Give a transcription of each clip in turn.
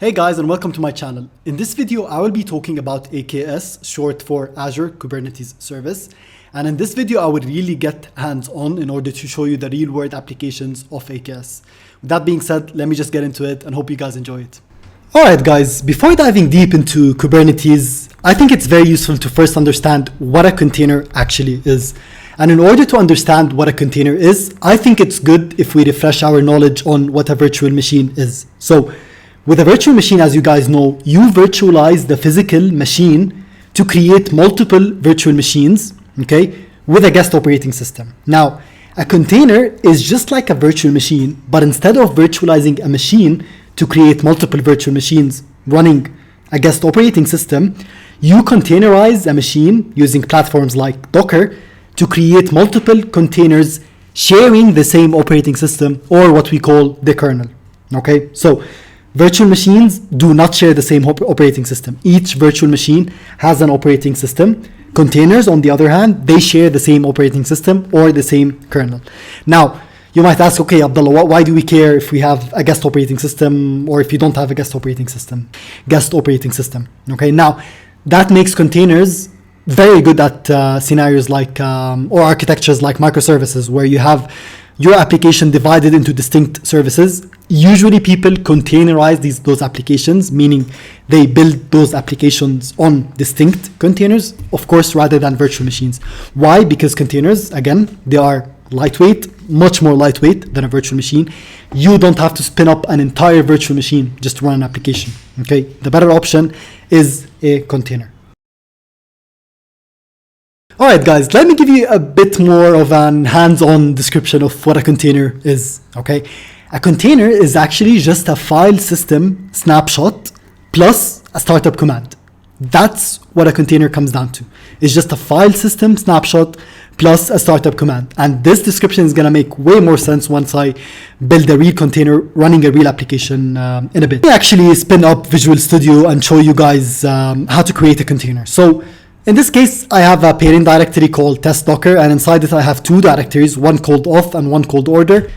Hey guys, and welcome to my channel. In this video, I will be talking about AKS, short for Azure Kubernetes Service. And in this video, I would really get hands-on in order to show you the real-world applications of AKS. With that being said, let me just get into it and hope you guys enjoy it. Alright guys, before diving deep into Kubernetes, I think it's very useful to first understand what a container actually is. And in order to understand what a container is, I think it's good if we refresh our knowledge on what a virtual machine is. So, with a virtual machine, as you guys know, you virtualize the physical machine to create multiple virtual machines, okay, with a guest operating system. Now, a container is just like a virtual machine, but instead of virtualizing a machine to create multiple virtual machines running a guest operating system, you containerize a machine using platforms like Docker to create multiple containers sharing the same operating system, or what we call the kernel, okay? So, virtual machines do not share the same operating system. Each virtual machine has an operating system. Containers, on the other hand, they share the same operating system or the same kernel. Now, you might ask, okay, Abdullah, why do we care if we have a guest operating system or if you don't have a guest operating system? Okay, now, that makes containers very good at scenarios like, or architectures like microservices, where you have your application divided into distinct services. Usually people containerize those applications, meaning they build those applications on distinct containers, of course, rather than virtual machines. Why? Because containers, again, they are lightweight, much more lightweight than a virtual machine. You don't have to spin up an entire virtual machine just to run an application, okay? The better option is a container. Alright guys, let me give you a bit more of an hands-on description of what a container is, okay? A container is actually just a file system snapshot plus a startup command. That's what a container comes down to. It's just a file system snapshot plus a startup command. And this description is gonna make way more sense once I build a real container running a real application in a bit. Let me actually spin up Visual Studio and show you guys how to create a container. So, in this case, I have a parent directory called test docker, and inside it I have two directories, one called auth and one called order.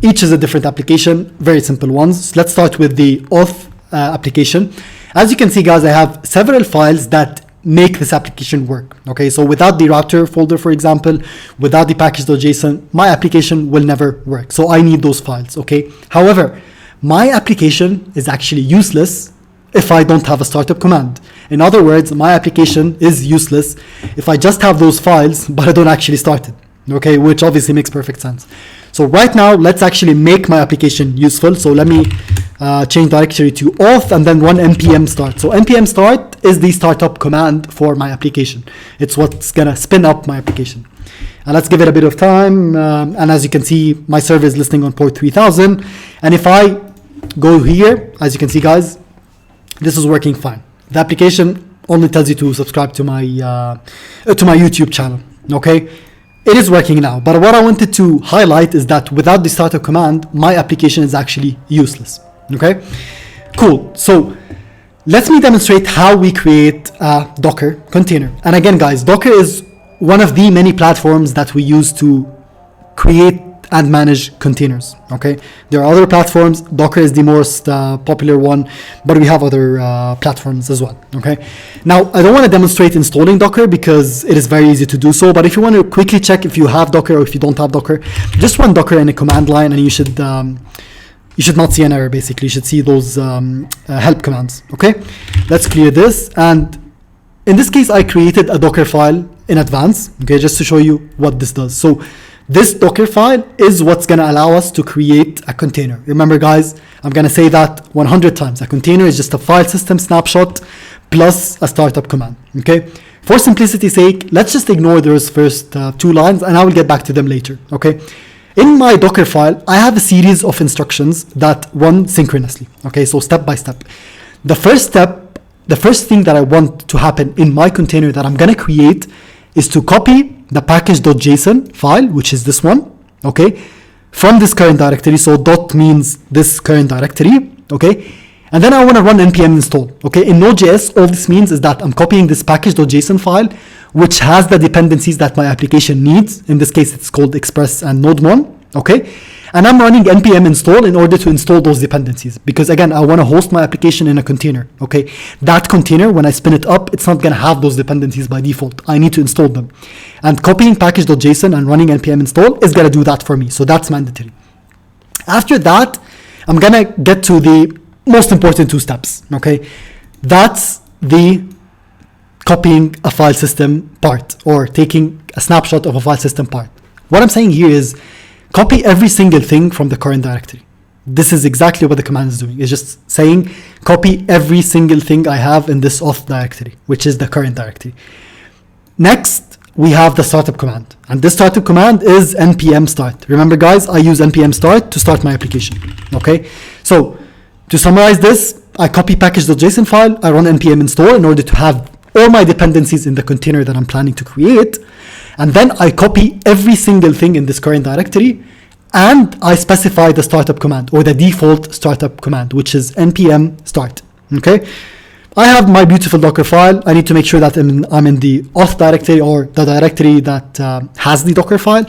Each is a different application, very simple ones. So let's start with the auth application. As you can see, guys, I have several files that make this application work. Okay, so without the router folder, for example, without the package.json, my application will never work. So I need those files, okay? However, my application is actually useless if I don't have a startup command. In other words, my application is useless if I just have those files, but I don't actually start it, okay, which obviously makes perfect sense. So right now, let's actually make my application useful. So let me change directory to auth and then run npm start. So npm start is the startup command for my application. It's what's gonna spin up my application. And let's give it a bit of time. And as you can see, my server is listening on port 3000. And if I go here, as you can see, guys, this is working fine. The application only tells you to subscribe to my YouTube channel, okay? It is working now, but what I wanted to highlight is that without the startup command, my application is actually useless, okay? Cool, so let me demonstrate how we create a Docker container. And again, guys, Docker is one of the many platforms that we use to create and manage containers, okay? There are other platforms. Docker is the most popular one, but we have other platforms as well, okay? Now, I don't want to demonstrate installing Docker because it is very easy to do so, but if you want to quickly check if you have Docker or if you don't have Docker, just run Docker in a command line and you should not see an error, basically. You should see those help commands, okay? Let's clear this, and in this case, I created a Docker file in advance, okay, just to show you what this does. So, this Docker file is what's going to allow us to create a container. Remember, guys, I'm going to say that 100 times. A container is just a file system snapshot plus a startup command, okay? For simplicity's sake, let's just ignore those first two lines, and I will get back to them later, okay? In my Docker file, I have a series of instructions that run synchronously, okay? So step by step. The first thing that I want to happen in my container that I'm going to create is to copy the package.json file, which is this one, okay, from this current directory. So dot means this current directory, okay, and then I want to run npm install, okay. In Node.js, all this means is that I'm copying this package.json file, which has the dependencies that my application needs. In this case, it's called Express and Node1, okay, And I'm running npm install in order to install those dependencies, because again, I want to host my application in a container. Okay, that container, when I spin it up, it's not going to have those dependencies by default. I need to install them, and copying package.json and running npm install is going to do that for me. So that's mandatory. After that, I'm going to get to the most important 2 steps. Okay, that's the copying a file system part, or taking a snapshot of a file system part. What I'm saying here is copy every single thing from the current directory. This is exactly what the command is doing. It's just saying copy every single thing I have in this auth directory, which is the current directory. Next, we have the startup command, and this startup command is npm start. Remember guys, I use npm start to start my application. Okay, so to summarize this, I copy package.json file, I run npm install in order to have all my dependencies in the container that I'm planning to create, and then I copy every single thing in this current directory, and I specify the startup command, or the default startup command, which is npm start. Okay, I have my beautiful Docker file. I need to make sure that I'm in the auth directory, or the directory that has the Docker file.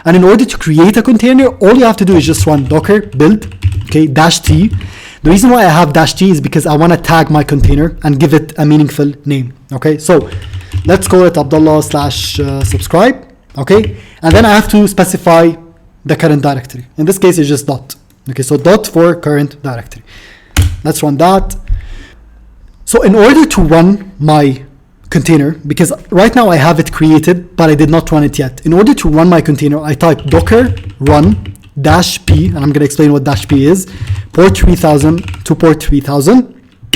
And in order to create a container, all you have to do is just run docker build, okay, -t. The reason why I have -t is because I want to tag my container and give it a meaningful name. Okay, so let's call it Abdullah/subscribe. Okay, and then I have to specify the current directory. In this case, it's just dot. Okay, so dot for current directory. Let's run that. So in order to run my container, because right now I have it created, but I did not run it yet. In order to run my container, I type docker run -p, and I'm going to explain what -p is, port 3000 to port 3000.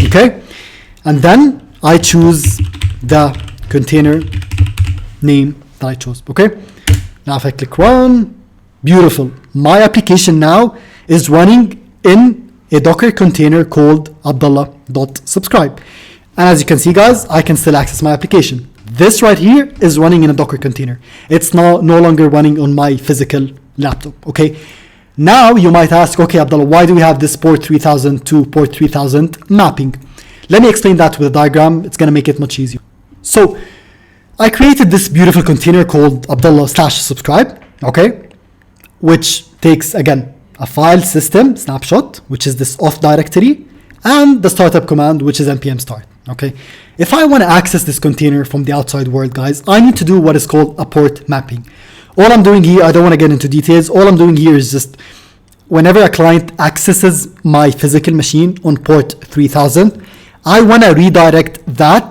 Okay, and then I choose the container name that I chose. Okay, now if I click run, beautiful. My application now is running in a Docker container called Abdullah.subscribe. And as you can see, guys, I can still access my application. This right here is running in a Docker container. It's now no longer running on my physical laptop. Okay, now you might ask, okay, Abdullah, why do we have this port 3000 to port 3000 mapping? Let me explain that with a diagram. It's going to make it much easier. So I created this beautiful container called Abdullah/subscribe, okay, which takes, again, a file system snapshot, which is this auth directory, and the startup command, which is npm start. Okay, if I want to access this container from the outside world, guys, I need to do what is called a port mapping. All I'm doing here, I don't want to get into details. All I'm doing here is just whenever a client accesses my physical machine on port 3000, I want to redirect that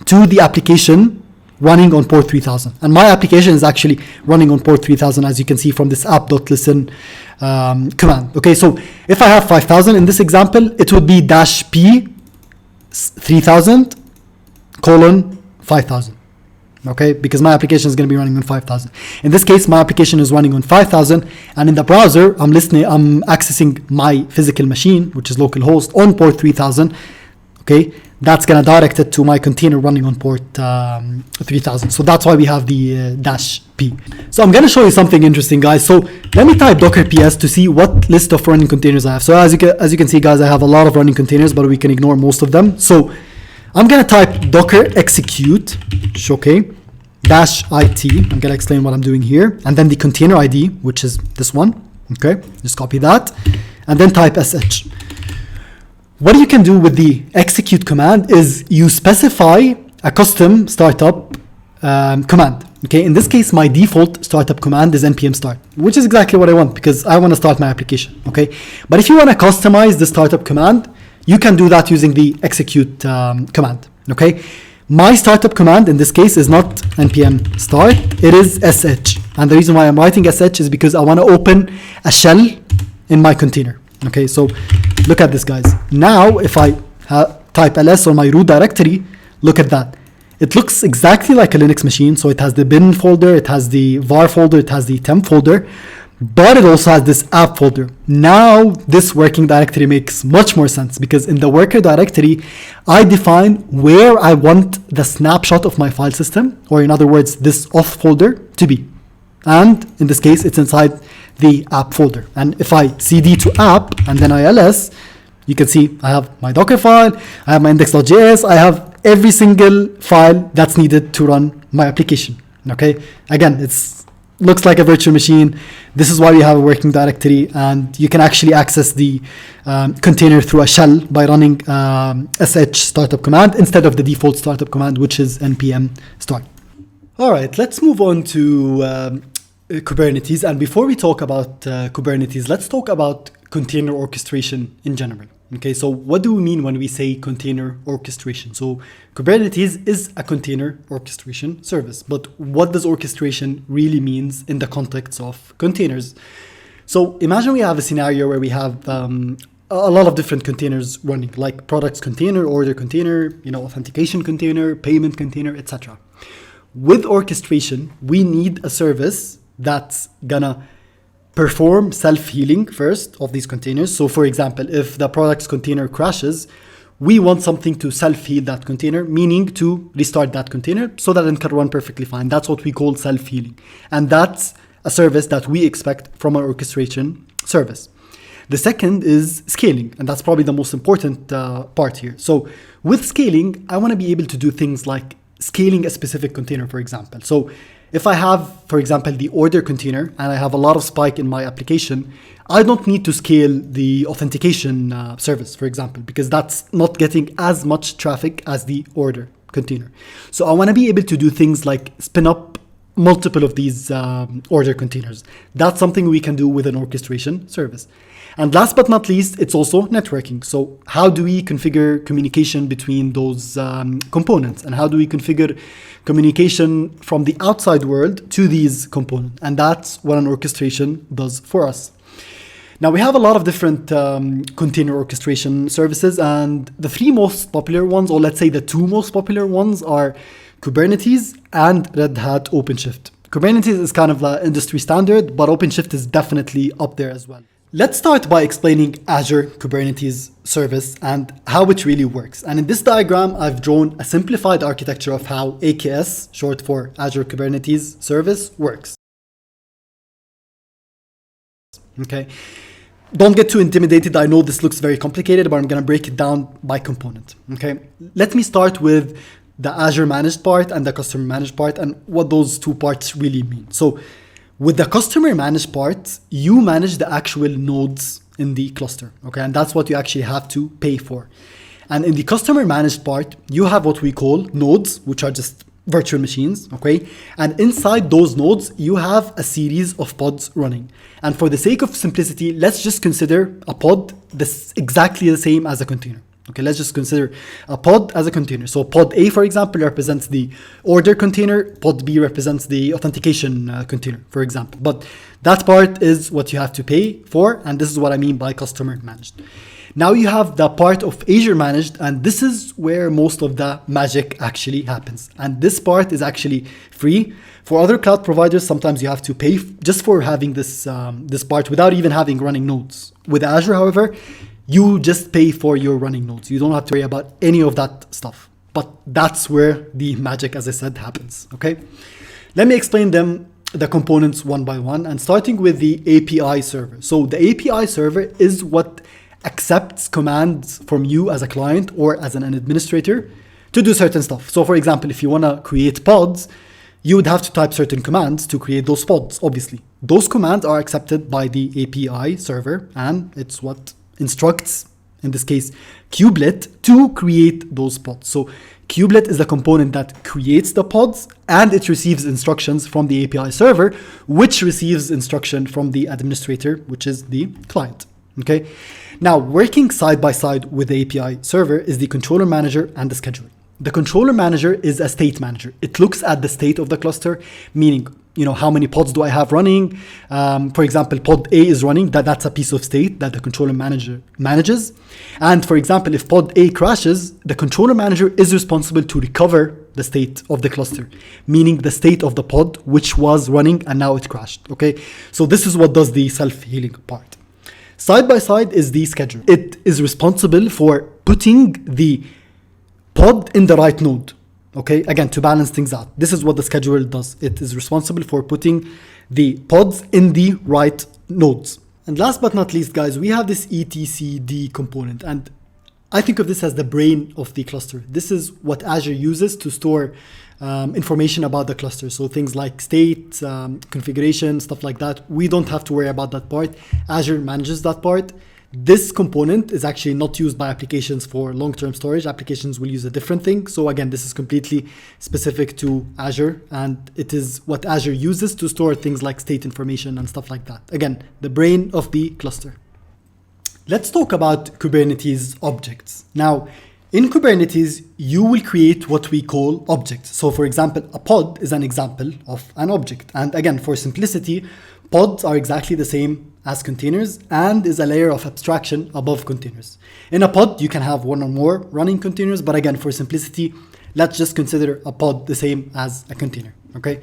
to the application running on port 3000. And my application is actually running on port 3000, as you can see from this app.listen command. Okay, so if I have 5000 in this example, it would be -p 3000 colon 5000. Okay, because my application is going to be running on 5000. In this case, my application is running on 5000, and in the browser, I'm accessing my physical machine, which is localhost, on port 3000. Okay, that's going to direct it to my container running on port 3000. So that's why we have the -p. So I'm going to show you something interesting, guys. So let me type docker ps to see what list of running containers I have. So as you can see, guys, I have a lot of running containers, but we can ignore most of them. So I'm going to type docker execute, okay, -it. I'm going to explain what I'm doing here. And then the container ID, which is this one. Okay, just copy that. And then type sh. What you can do with the execute command is you specify a custom startup command. Okay, in this case, my default startup command is npm start, which is exactly what I want because I want to start my application. Okay, but if you want to customize the startup command, you can do that using the execute command. Okay, my startup command in this case is not npm start, it is sh. And the reason why I'm writing sh is because I want to open a shell in my container. Okay, so look at this, guys. Now, if I type ls on my root directory, look at that. It looks exactly like a Linux machine. So it has the bin folder, it has the var folder, it has the temp folder, but it also has this app folder. Now, this working directory makes much more sense because in the worker directory, I define where I want the snapshot of my file system, or in other words, this auth folder to be. And in this case, it's inside the app folder. And if I cd to app and then ls, you can see I have my Docker file, I have my index.js, I have every single file that's needed to run my application. Okay, again, it's looks like a virtual machine. This is why we have a working directory, and you can actually access the container through a shell by running sh startup command instead of the default startup command, which is npm start. All right, let's move on to Kubernetes. And before we talk about Kubernetes, let's talk about container orchestration in general. Okay, so what do we mean when we say container orchestration? So Kubernetes is a container orchestration service, but what does orchestration really means in the context of containers? So imagine we have a scenario where we have a lot of different containers running, like products container, order container, authentication container, payment container, etc. With orchestration, we need a service that's gonna perform self-healing first of these containers. So for example, if the products container crashes, we want something to self-heal that container, meaning to restart that container so that it can run perfectly fine. That's what we call self-healing. And that's a service that we expect from our orchestration service. The second is scaling, and that's probably the most important part here. So with scaling, I want to be able to do things like scaling a specific container, for example. So if I have, for example, the order container and I have a lot of spike in my application, I don't need to scale the authentication service, for example, because that's not getting as much traffic as the order container. So I want to be able to do things like spin up multiple of these order containers. That's something we can do with an orchestration service. And last but not least, it's also networking. So how do we configure communication between those components? And how do we configure communication from the outside world to these components? And that's what an orchestration does for us. Now we have a lot of different container orchestration services, and the three most popular ones, or let's say the two most popular ones, are Kubernetes and Red Hat OpenShift. Kubernetes is kind of the industry standard, but OpenShift is definitely up there as well. Let's start by explaining Azure Kubernetes Service and how it really works. And in this diagram, I've drawn a simplified architecture of how AKS, short for Azure Kubernetes Service, works. Okay, don't get too intimidated. I know this looks very complicated, but I'm going to break it down by component. Okay, let me start with the Azure managed part and the customer managed part and what those two parts really mean. So with the customer managed part, you manage the actual nodes in the cluster, okay? And that's what you actually have to pay for. And in the customer managed part, you have what we call nodes, which are just virtual machines, okay? And inside those nodes, you have a series of pods running. And for the sake of simplicity, let's just consider a pod that's exactly the same as a container. Okay, let's just consider a pod as a container. So pod A, for example, represents the order container. Pod B represents the authentication container, for example. But that part is what you have to pay for. And this is what I mean by customer managed. Now you have the part of Azure managed, and this is where most of the magic actually happens. And this part is actually free. For other cloud providers, sometimes you have to pay just for having this, this part without even having running nodes. With Azure, however, you just pay for your running nodes. You don't have to worry about any of that stuff. But that's where the magic, as I said, happens. Okay, let me explain the components one by one, and starting with the API server. So the API server is what accepts commands from you as a client or as an administrator to do certain stuff. So for example, if you want to create pods, you would have to type certain commands to create those pods, obviously. Those commands are accepted by the API server, and it's what instructs, in this case, Kubelet, to create those pods. So Kubelet is the component that creates the pods, and it receives instructions from the API server, which receives instruction from the administrator, which is the client. Okay. Now, working side by side with the API server is the controller manager and the scheduler. The controller manager is a state manager. It looks at the state of the cluster, meaning, how many pods do I have running? For example, pod A is running, that's a piece of state that the controller manager manages. And for example, if pod A crashes, the controller manager is responsible to recover the state of the cluster, meaning the state of the pod which was running and now it crashed. Okay, so this is what does the self-healing part. Side by side is the scheduler. It is responsible for putting the pod in the right node. Okay, again, to balance things out. This is what the scheduler does. It is responsible for putting the pods in the right nodes. And last but not least, guys, we have this etcd component. And I think of this as the brain of the cluster. This is what Azure uses to store information about the cluster. So things like state, configuration, stuff like that. We don't have to worry about that part. Azure manages that part. This component is actually not used by applications for long-term storage. Applications will use a different thing. So again, this is completely specific to Azure, and it is what Azure uses to store things like state information and stuff like that. Again, the brain of the cluster. Let's talk about Kubernetes objects. Now, in Kubernetes, you will create what we call objects. So for example, a pod is an example of an object. And again, for simplicity, pods are exactly the same as containers and is a layer of abstraction above containers. In a pod, you can have one or more running containers, but again, for simplicity, let's just consider a pod the same as a container, okay?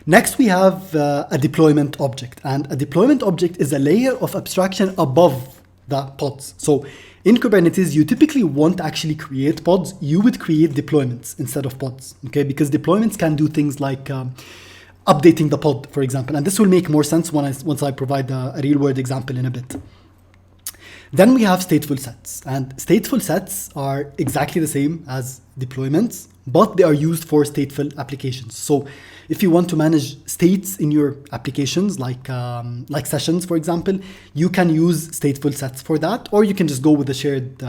Next, we have a deployment object, and a deployment object is a layer of abstraction above the pods. So in Kubernetes, you typically won't actually create pods, you would create deployments instead of pods, okay? Because deployments can do things like updating the pod, for example. And this will make more sense once I provide a real-world example in a bit. Then we have stateful sets. And stateful sets are exactly the same as deployments, but they are used for stateful applications. So if you want to manage states in your applications, like sessions, for example, you can use stateful sets for that, or you can just go with a shared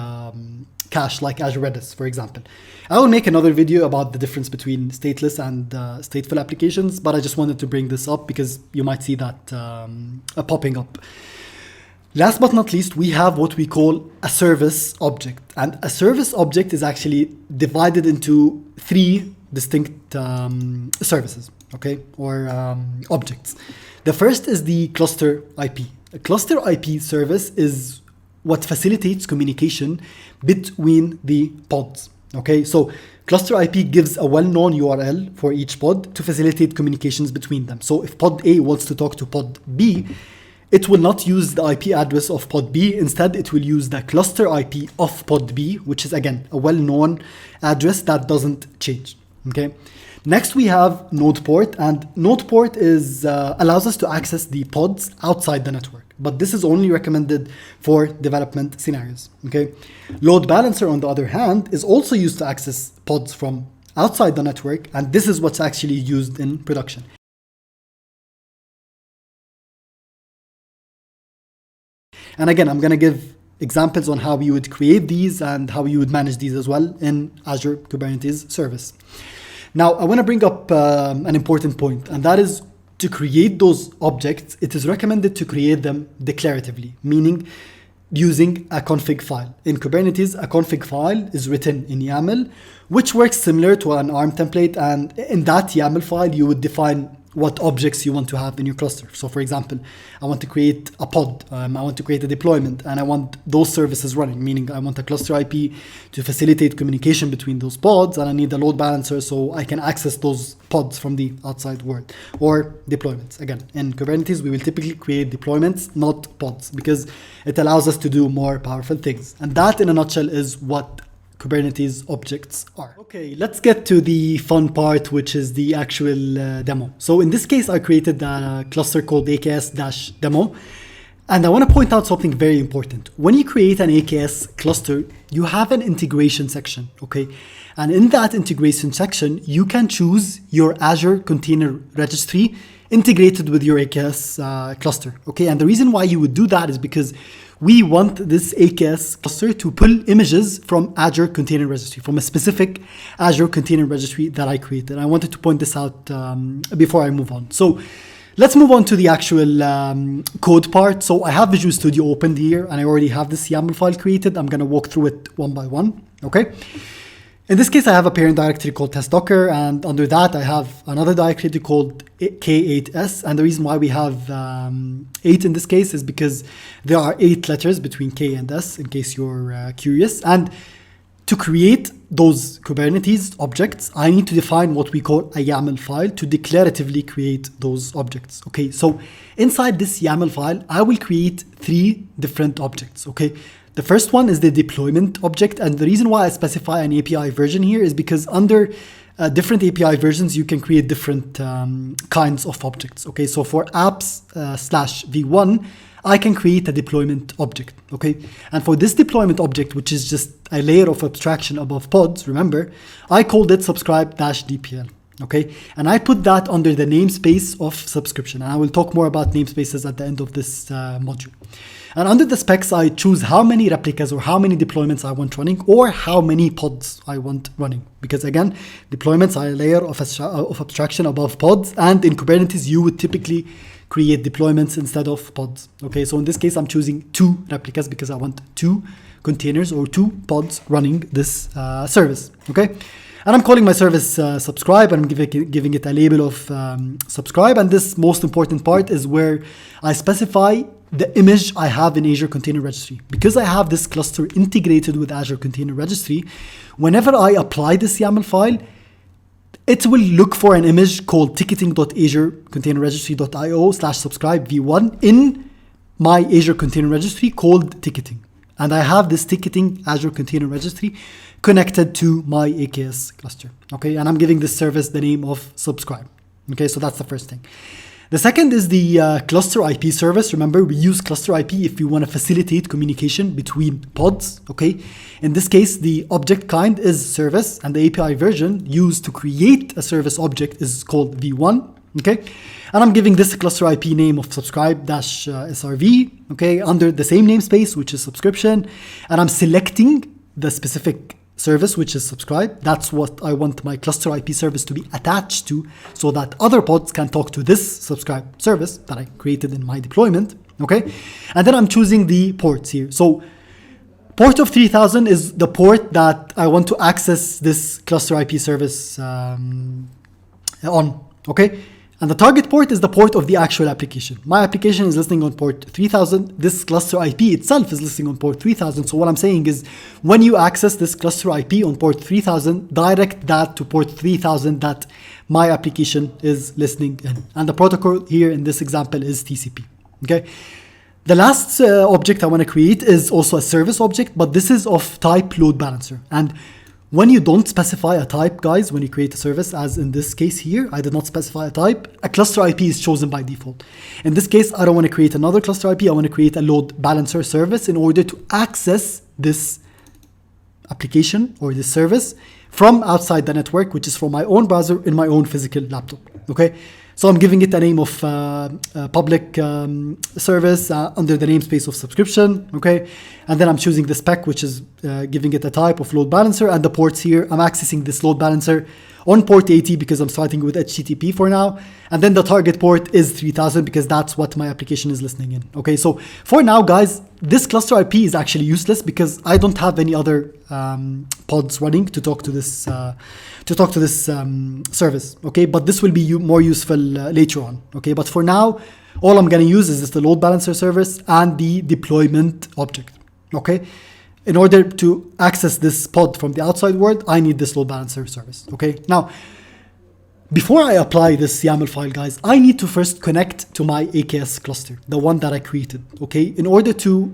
cache like Azure Redis, for example. I will make another video about the difference between stateless and stateful applications, but I just wanted to bring this up because you might see that popping up. Last but not least, we have what we call a service object. And a service object is actually divided into three distinct services, okay, or objects. The first is the cluster IP. A cluster IP service is what facilitates communication between the pods. Okay, so cluster IP gives a well-known URL for each pod to facilitate communications between them. So if pod A wants to talk to pod B, it will not use the IP address of pod B. Instead, it will use the cluster IP of pod B, which is again a well-known address that doesn't change. Okay. Next, we have node port, and node port is allows us to access the pods outside the network, but this is only recommended for development scenarios. Okay. Load balancer, on the other hand, is also used to access pods from outside the network, and this is what's actually used in production. And again, I'm going to give examples on how you would create these and how you would manage these as well in Azure Kubernetes Service. Now, I want to bring up an important point, and that is to create those objects, it is recommended to create them declaratively, meaning using a config file. In Kubernetes, a config file is written in YAML, which works similar to an ARM template, and in that YAML file, you would define what objects you want to have in your cluster. So for example, I want to create a pod, I want to create a deployment, and I want those services running, meaning I want a cluster IP to facilitate communication between those pods, and I need a load balancer so I can access those pods from the outside world, or deployments. Again, in Kubernetes, we will typically create deployments, not pods, because it allows us to do more powerful things. And that in a nutshell is what Kubernetes objects are. Okay, let's get to the fun part, which is the actual demo. So in this case, I created a cluster called AKS Demo. And I want to point out something very important. When you create an AKS cluster, you have an integration section, okay? And in that integration section, you can choose your Azure Container Registry integrated with your AKS cluster, okay? And the reason why you would do that is because we want this AKS cluster to pull images from Azure Container Registry, from a specific Azure Container Registry that I created. I wanted to point this out before I move on. So let's move on to the actual code part. So I have Visual Studio opened here, and I already have this YAML file created. I'm going to walk through it one by one, okay? In this case, I have a parent directory called test docker, and under that, I have another directory called K8s. And the reason why we have 8 in this case is because there are 8 letters between K and S, in case you're curious. And to create those Kubernetes objects, I need to define what we call a YAML file to declaratively create those objects. Okay, so inside this YAML file, I will create 3 different objects. Okay. The first one is the deployment object, and the reason why I specify an API version here is because under different API versions, you can create different kinds of objects. Okay, so for apps /v1, I can create a deployment object, okay? And for this deployment object, which is just a layer of abstraction above pods, remember, I called it subscribe-dpl, okay? And I put that under the namespace of subscription. And I will talk more about namespaces at the end of this module. And under the specs, I choose how many replicas or how many deployments I want running, or how many pods I want running. Because again, deployments are a layer of abstraction above pods. And in Kubernetes, you would typically create deployments instead of pods. Okay, so in this case, I'm choosing 2 replicas because I want 2 containers or 2 pods running this service. Okay, and I'm calling my service subscribe, and I'm giving it a label of subscribe. And this most important part is where I specify the image I have in Azure Container Registry. Because I have this cluster integrated with Azure Container Registry, whenever I apply this YAML file, it will look for an image called ticketing.azurecontainerregistry.io/subscribe v1 in my Azure Container Registry called ticketing. And I have this ticketing Azure Container Registry connected to my AKS cluster. Okay, and I'm giving this service the name of subscribe. Okay, so that's the first thing. The second is the cluster IP service. Remember, we use cluster IP if you want to facilitate communication between pods, okay? In this case, the object kind is service, and the API version used to create a service object is called v1, okay? And I'm giving this cluster IP name of subscribe-srv, okay, under the same namespace, which is subscription, and I'm selecting the specific service, which is subscribe. That's what I want my cluster IP service to be attached to, so that other pods can talk to this subscribe service that I created in my deployment, okay? And then I'm choosing the ports here. So port of 3000 is the port that I want to access this cluster IP service on, okay? And the target port is the port of the actual application. My application is listening on port 3000. This cluster IP itself is listening on port 3000. So what I'm saying is, when you access this cluster IP on port 3000, direct that to port 3000 that my application is listening in. And the protocol here in this example is TCP, okay? The last object I want to create is also a service object, but this is of type load balancer. And when you don't specify a type, guys, when you create a service, as in this case here, I did not specify a type, a cluster IP is chosen by default. In this case, I don't want to create another cluster IP. I want to create a load balancer service in order to access this application or this service from outside the network, which is from my own browser in my own physical laptop, okay? So I'm giving it a name of public service under the namespace of subscription, okay? And then I'm choosing the spec, which is giving it a type of load balancer, and the ports here. I'm accessing this load balancer on port 80 because I'm starting with HTTP for now. And then the target port is 3000 because that's what my application is listening in, okay? So for now, guys, this cluster IP is actually useless because I don't have any other pods running to talk to this service, okay? But this will be more useful later on, okay? But for now, all I'm going to use is the load balancer service and the deployment object, okay? In order to access this pod from the outside world, I need this load balancer service, okay? Now, before I apply this YAML file, guys, I need to first connect to my AKS cluster, the one that I created, okay? In order to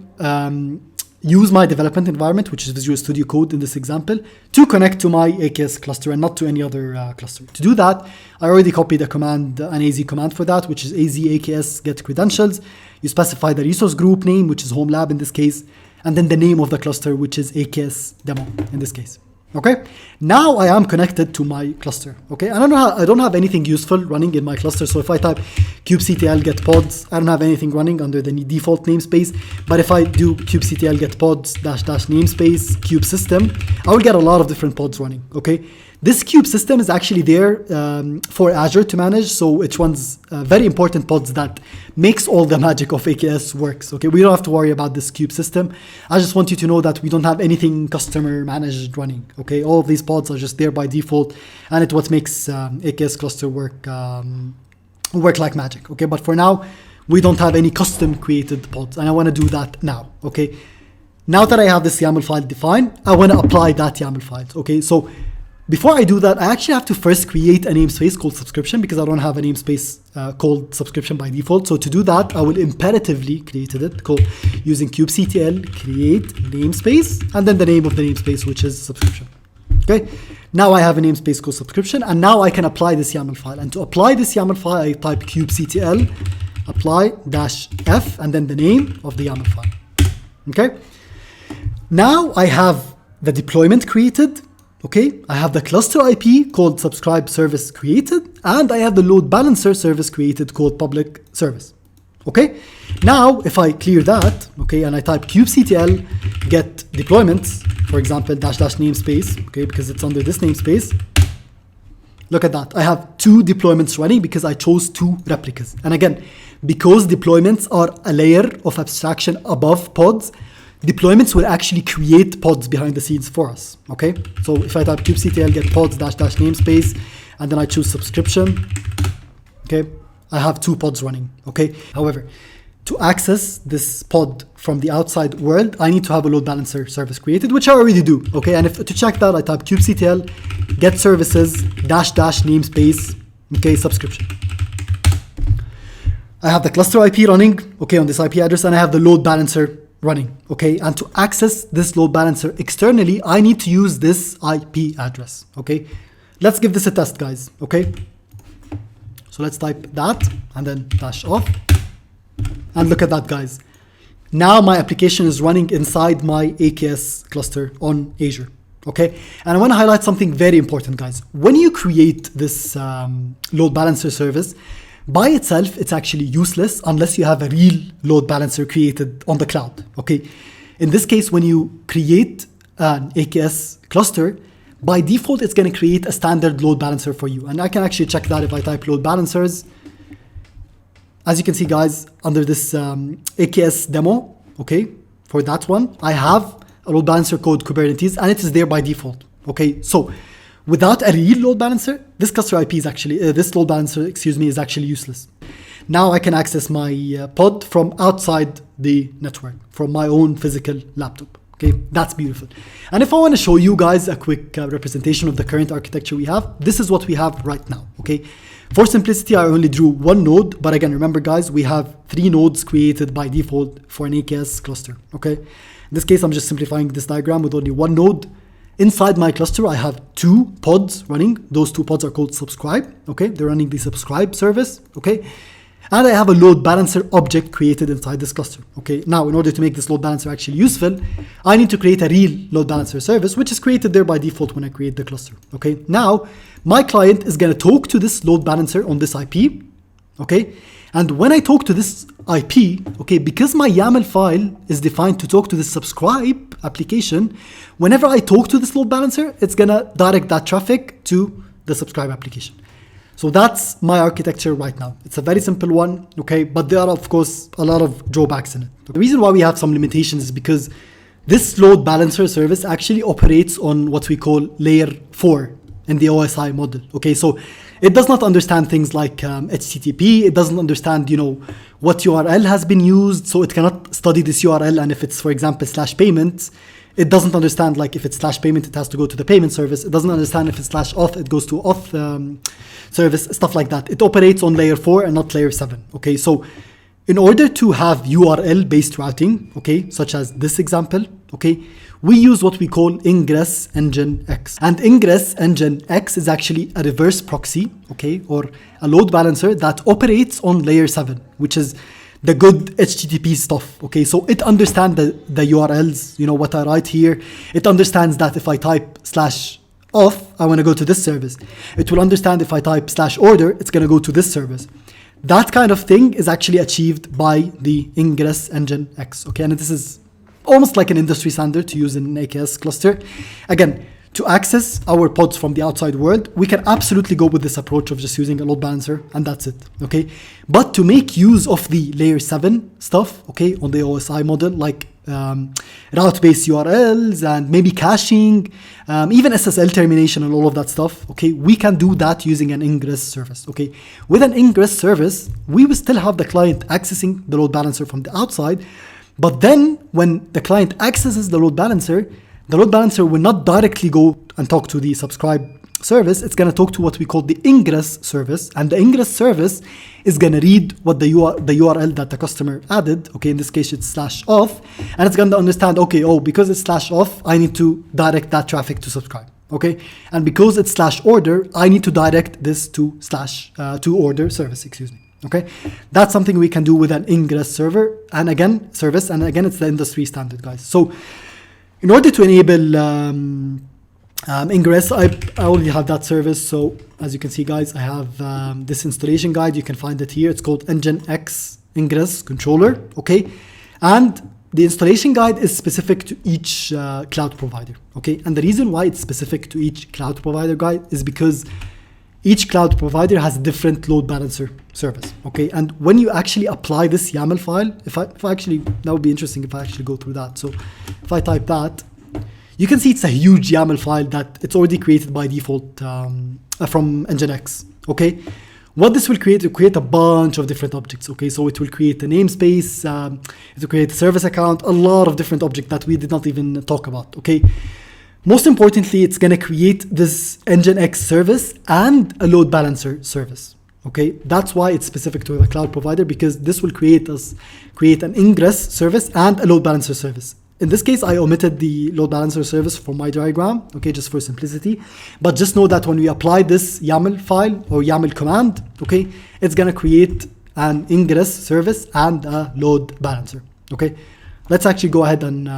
use my development environment, which is Visual Studio Code in this example, to connect to my AKS cluster and not to any other cluster. To do that, I already copied a command, an AZ command for that, which is AZ AKS get credentials. You specify the resource group name, which is home lab in this case, and then the name of the cluster, which is AKS Demo in this case. Okay, now I am connected to my cluster. Okay, I don't have anything useful running in my cluster. So if I type kubectl get pods, I don't have anything running under the default namespace. But if I do kubectl get pods -- namespace kube system, I will get a lot of different pods running. Okay, this kube system is actually there for Azure to manage. So it runs very important pods that makes all the magic of AKS works. Okay, we don't have to worry about this kube system. I just want you to know that we don't have anything customer managed running. Okay, all of these pods are just there by default, and it's what makes AKS cluster work like magic. Okay, but for now, we don't have any custom created pods, and I want to do that now. Okay, now that I have this YAML file defined, I want to apply that YAML file. Okay, so before I do that, I actually have to first create a namespace called subscription because I don't have a namespace called subscription by default. So to do that, I will imperatively create it called using kubectl create namespace and then the name of the namespace, which is subscription. Okay, now I have a namespace called subscription, and now I can apply this YAML file. And to apply this YAML file, I type kubectl apply dash F and then the name of the YAML file. Okay. Now I have the deployment created. Okay. I have the cluster IP called subscribe service created, and I have the load balancer service created called public service. Okay. Now if I clear that, okay, and I type kubectl get deployments, for example, dash namespace, okay, because it's under this namespace. Look at that. I have 2 deployments running because I chose 2 replicas. And again, because deployments are a layer of abstraction above pods, deployments will actually create pods behind the scenes for us. Okay. So if I type kubectl get pods dash namespace, and then I choose subscription, okay, I have 2 pods running. Okay. However, to access this pod from the outside world, I need to have a load balancer service created, which I already do. Okay, and to check that, I type kubectl get services dash namespace, okay, subscription. I have the cluster IP running, okay, on this IP address, and I have the load balancer running, okay. And to access this load balancer externally, I need to use this IP address, okay. Let's give this a test, guys, okay. So let's type that and then dash off. And look at that, guys. Now my application is running inside my AKS cluster on Azure. Okay. And I want to highlight something very important, guys. When you create this load balancer service, by itself, it's actually useless unless you have a real load balancer created on the cloud. Okay. In this case, when you create an AKS cluster, by default, it's going to create a standard load balancer for you. And I can actually check that if I type load balancers. As you can see, guys, under this AKS demo, okay, for that one, I have a load balancer called Kubernetes, and it is there by default. Okay, so without a real load balancer, this cluster IP is actually, this load balancer, excuse me, is actually useless. Now I can access my pod from outside the network, from my own physical laptop. Okay, that's beautiful. And if I want to show you guys a quick representation of the current architecture we have, this is what we have right now. Okay. For simplicity, I only drew 1 node, but again, remember, guys, we have 3 nodes created by default for an AKS cluster, okay? In this case, I'm just simplifying this diagram with only 1 node. Inside my cluster, I have 2 pods running. Those 2 pods are called subscribe, okay? They're running the subscribe service, okay? And I have a load balancer object created inside this cluster, okay? Now, in order to make this load balancer actually useful, I need to create a real load balancer service, which is created there by default when I create the cluster, okay? Now, my client is going to talk to this load balancer on this IP, okay? And when I talk to this IP, okay, because my YAML file is defined to talk to the subscribe application, whenever I talk to this load balancer, it's going to direct that traffic to the subscribe application. So that's my architecture right now. It's a very simple one, okay? But there are, of course, a lot of drawbacks in it. The reason why we have some limitations is because this load balancer service actually operates on what we call layer 4 in the OSI model, okay? So it does not understand things like HTTP. It doesn't understand, what URL has been used. So it cannot study this URL. And if it's, for example, /payment, it doesn't understand, like if it's /payment, it has to go to the payment service. It doesn't understand if it's /auth, it goes to auth service, stuff like that. It operates on layer 4 and not layer 7, okay? So in order to have URL-based routing, okay, such as this example, okay, we use what we call Ingress Engine X. And Ingress Engine X is actually a reverse proxy, okay, or a load balancer that operates on layer 7, which is the good HTTP stuff, okay? So it understands the URLs, what I write here. It understands that if I type /auth, I want to go to this service. It will understand if I type /order, it's going to go to this service. That kind of thing is actually achieved by the Ingress Engine X, okay? And this is almost like an industry standard to use in an AKS cluster. Again, to access our pods from the outside world, we can absolutely go with this approach of just using a load balancer, and that's it, okay? But to make use of the layer 7 stuff, okay, on the OSI model, like route-based URLs and maybe caching, even SSL termination and all of that stuff, okay, we can do that using an ingress service, okay? With an ingress service, we will still have the client accessing the load balancer from the outside, but then when the client accesses the load balancer will not directly go and talk to the subscribe service. It's going to talk to what we call the ingress service, and the ingress service is going to read what the URL that the customer added, okay, in this case it's /auth, and it's going to understand, okay, because it's /auth, I need to direct that traffic to subscribe, okay, and because it's /order, I need to direct this to order service, excuse me, Okay, that's something we can do with an ingress server, and again, service, and again, it's the industry standard, guys. So in order to enable ingress, I already have that service. So as you can see, guys, I have this installation guide. You can find it here. It's called Nginx Ingress Controller. Okay, and the installation guide is specific to each cloud provider. Okay, and the reason why it's specific to each cloud provider guide is because each cloud provider has a different load balancer service. Okay, and when you actually apply this YAML file, if I actually, that would be interesting if I actually go through that. So if I type that, you can see it's a huge YAML file that it's already created by default from Nginx. Okay, what this will create a bunch of different objects. Okay, so it will create a namespace, it will create a service account, a lot of different objects that we did not even talk about. Okay, most importantly, it's going to create this Nginx service and a load balancer service. Okay, that's why it's specific to the cloud provider, because this will create an ingress service and a load balancer service. In this case, I omitted the load balancer service from my diagram, okay, just for simplicity. But just know that when we apply this YAML file or YAML command, okay, it's going to create an ingress service and a load balancer. Okay, let's actually go ahead and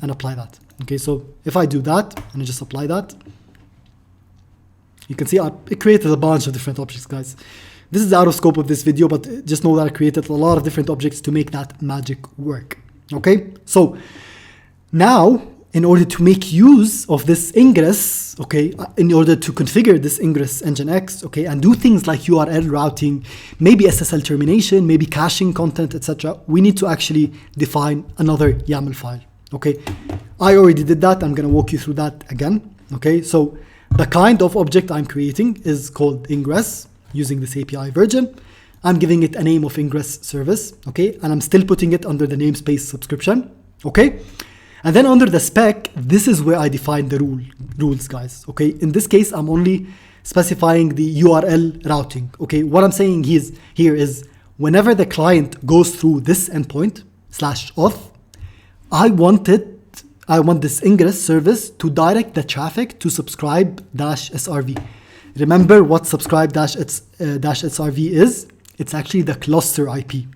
apply that. Okay, so if I do that and I just apply that, you can see it created a bunch of different objects, guys. This is out of scope of this video, but just know that I created a lot of different objects to make that magic work. Okay, so now, in order to make use of this ingress, okay, in order to configure this ingress Nginx, okay, and do things like URL routing, maybe SSL termination, maybe caching content, etc., we need to actually define another YAML file. Okay, I already did that. I'm going to walk you through that again. Okay, so the kind of object I'm creating is called ingress using this API version. I'm giving it a name of ingress service. Okay, and I'm still putting it under the namespace subscription. Okay. And then under the spec, this is where I define the rules, guys. Okay, in this case, I'm only specifying the URL routing. Okay, what I'm saying here is whenever the client goes through this endpoint /auth, I want this ingress service to direct the traffic to subscribe-srv. Remember what subscribe-srv is? It's actually the cluster IP.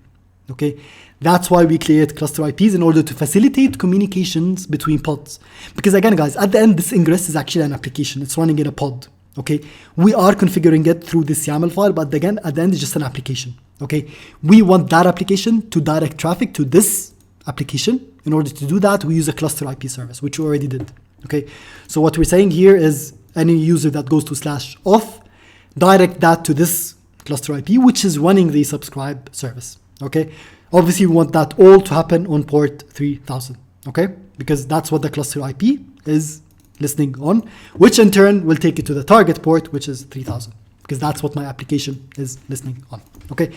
Okay, that's why we create cluster IPs, in order to facilitate communications between pods. Because again, guys, at the end, this ingress is actually an application. It's running in a pod. Okay, we are configuring it through this YAML file, but again, at the end, it's just an application. Okay, we want that application to direct traffic to this application. In order to do that, we use a cluster IP service, which we already did. Okay, so what we're saying here is any user that goes to /auth, direct that to this cluster IP, which is running the subscribe service. Okay, obviously we want that all to happen on port 3000. Okay, because that's what the cluster IP is listening on, which in turn will take it to the target port, which is 3000, because that's what my application is listening on. Okay,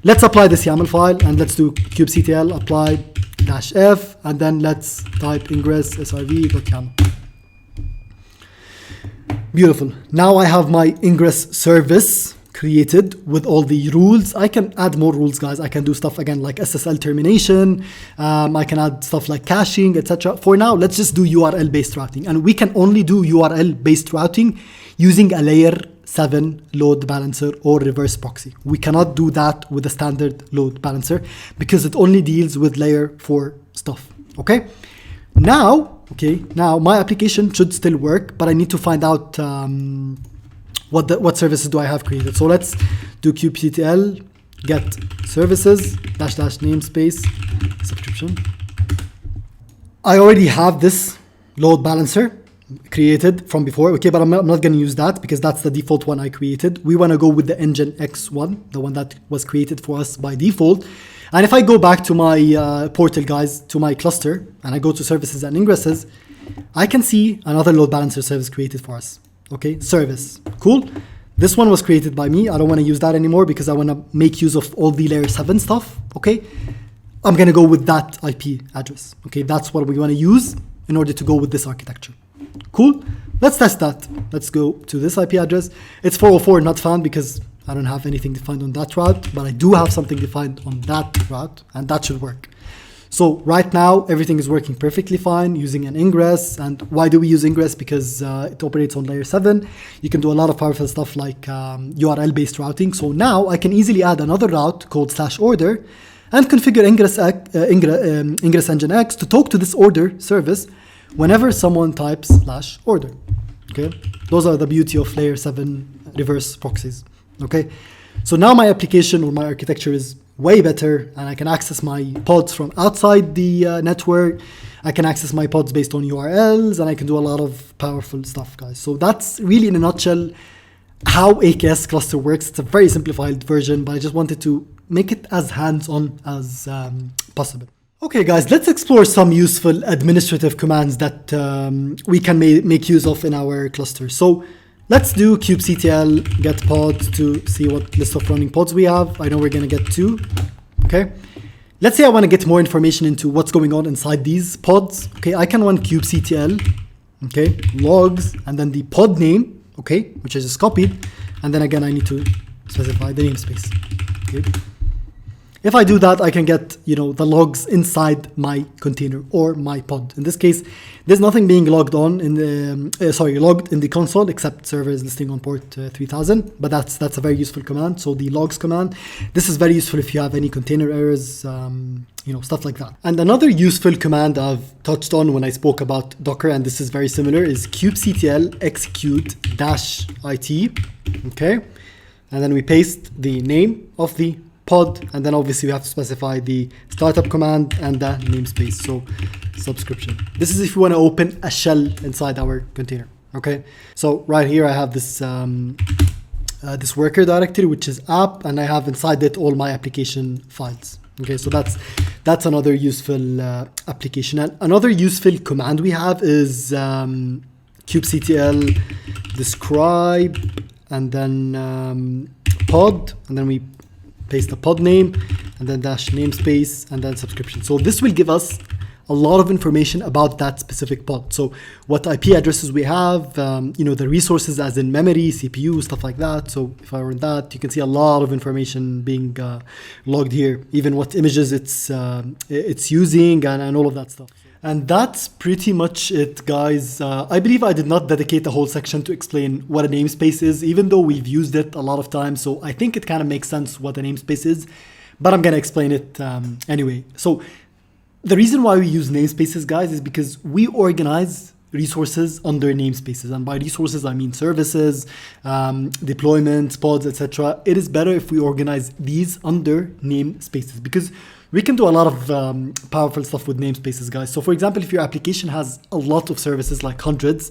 let's apply this YAML file, and let's do kubectl apply -f, and then let's type ingress srv.yaml. Beautiful. Now I have my ingress service created with all the rules. I can add more rules, guys. I can do stuff again like SSL termination. I can add stuff like caching, etc. For now, let's just do URL based routing, and we can only do URL based routing using a layer 7 load balancer or reverse proxy. We cannot do that with a standard load balancer because it only deals with layer 4 stuff. Okay, now my application should still work, but I need to find out what services do I have created. So let's do kubectl get services --namespace subscription. I already have this load balancer created from before, okay, but I'm not going to use that because that's the default one I created. We want to go with the Nginx one, the one that was created for us by default. And if I go back to my portal, guys, to my cluster, and I go to services and ingresses, I can see another load balancer service created for us. Okay, service, cool. This one was created by me. I don't want to use that anymore because I want to make use of all the layer 7 stuff. Okay, I'm going to go with that IP address. Okay, that's what we want to use in order to go with this architecture. Cool, let's test that. Let's go to this IP address. It's 404, not found because I don't have anything defined on that route, but I do have something defined on that route, and that should work. So right now, everything is working perfectly fine using an ingress. And why do we use ingress? Because it operates on layer 7. You can do a lot of powerful stuff like URL-based routing. So now I can easily add another route called /order and configure ingress engine X to talk to this order service whenever someone types /order. Okay, those are the beauty of layer 7 reverse proxies. Okay, so now my application or my architecture is way better, and I can access my pods from outside the network. I can access my pods based on URLs, and I can do a lot of powerful stuff, guys. So that's really, in a nutshell, how AKS cluster works. It's a very simplified version, but I just wanted to make it as hands-on as possible. Okay, guys, let's explore some useful administrative commands that we can make use of in our cluster. So let's do kubectl get pods to see what list of running pods we have. I know we're going to get 2. Okay. Let's say I want to get more information into what's going on inside these pods. Okay, I can run kubectl, okay, logs, and then the pod name, okay, which I just copied. And then again, I need to specify the namespace. Okay. If I do that, I can get, the logs inside my container or my pod. In this case, there's nothing being logged on in the, logged in the console except servers listing on port 3000. But that's a very useful command. So the logs command, this is very useful if you have any container errors, stuff like that. And another useful command I've touched on when I spoke about Docker, and this is very similar, is kubectl execute -it. Okay. And then we paste the name of the pod, and then obviously we have to specify the startup command and the namespace, so subscription. This is if you want to open a shell inside our container. Okay, so right here I have this this worker directory, which is app, and I have inside it all my application files. Okay, so that's another useful application. And another useful command we have is kubectl describe and then pod, and then we paste the pod name and then -namespace and then subscription. So this will give us a lot of information about that specific pod. So what IP addresses we have, the resources as in memory, CPU, stuff like that. So if I run that, you can see a lot of information being logged here, even what images it's using and all of that stuff. And that's pretty much it, guys. I believe I did not dedicate a whole section to explain what a namespace is, even though we've used it a lot of times. So I think it kind of makes sense what a namespace is, but I'm going to explain it anyway. So the reason why we use namespaces, guys, is because we organize resources under namespaces. And by resources, I mean services, deployments, pods, etc. It is better if we organize these under namespaces because we can do a lot of powerful stuff with namespaces, guys. So for example, if your application has a lot of services, like hundreds,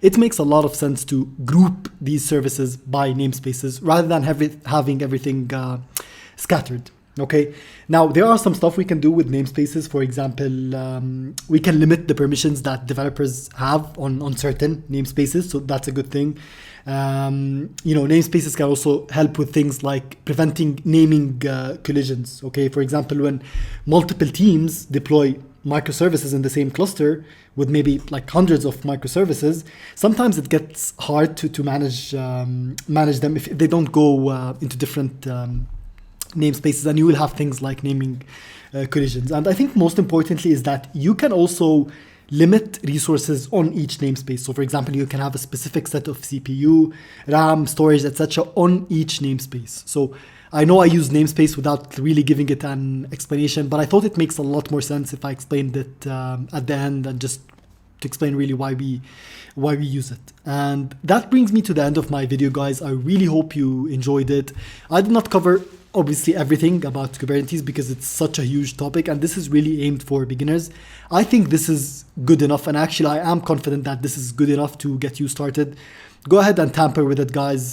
it makes a lot of sense to group these services by namespaces rather than having everything scattered. Okay, now there are some stuff we can do with namespaces. For example, we can limit the permissions that developers have on certain namespaces, so that's a good thing. Namespaces can also help with things like preventing naming collisions. Okay, for example, when multiple teams deploy microservices in the same cluster with maybe like hundreds of microservices, sometimes it gets hard to manage them if they don't go into different namespaces, and you will have things like naming collisions. And I think most importantly is that you can also limit resources on each namespace. So for example, you can have a specific set of CPU, RAM, storage, etc. on each namespace. So I know I use namespace without really giving it an explanation, but I thought it makes a lot more sense if I explained it at the end and just to explain really why we use it. And that brings me to the end of my video, guys. I really hope you enjoyed it. I did not cover obviously everything about Kubernetes because it's such a huge topic, and this is really aimed for beginners. I think this is good enough, and actually I am confident that this is good enough to get you started. Go ahead and tamper with it, guys.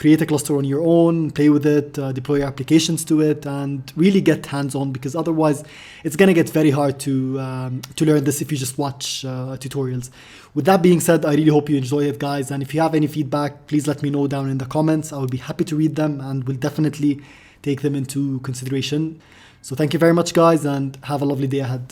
Create a cluster on your own, play with it, deploy your applications to it, and really get hands-on, because otherwise it's going to get very hard to learn this if you just watch tutorials. With that being said, I really hope you enjoy it, guys, and if you have any feedback, please let me know down in the comments. I will be happy to read them and will definitely take them into consideration. So thank you very much, guys, and have a lovely day ahead.